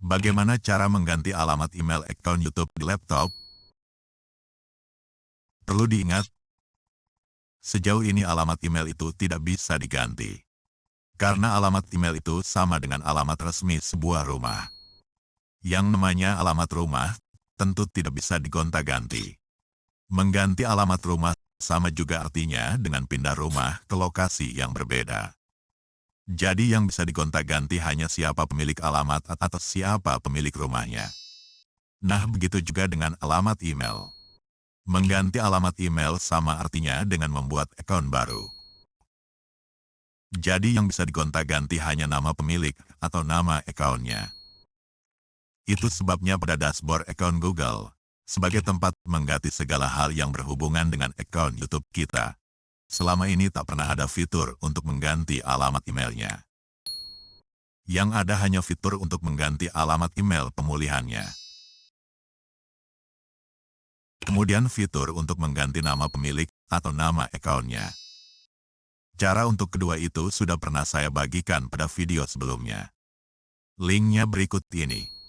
Bagaimana cara mengganti alamat email akun YouTube di laptop? Perlu diingat, sejauh ini alamat email itu tidak bisa diganti. Karena alamat email itu sama dengan alamat resmi sebuah rumah. Yang namanya alamat rumah, tentu tidak bisa digonta-ganti. Mengganti alamat rumah sama juga artinya dengan pindah rumah ke lokasi yang berbeda. Jadi yang bisa digonta-ganti hanya siapa pemilik alamat atau siapa pemilik rumahnya. Nah, begitu juga dengan alamat email. Mengganti alamat email sama artinya dengan membuat akun baru. Jadi yang bisa digonta-ganti hanya nama pemilik atau nama akunnya. Itu sebabnya pada dashboard akun Google, sebagai tempat mengganti segala hal yang berhubungan dengan akun YouTube kita, selama ini tak pernah ada fitur untuk mengganti alamat emailnya. Yang ada hanya fitur untuk mengganti alamat email pemulihannya. Kemudian fitur untuk mengganti nama pemilik atau nama akunnya. Cara untuk kedua itu sudah pernah saya bagikan pada video sebelumnya. Linknya berikut ini.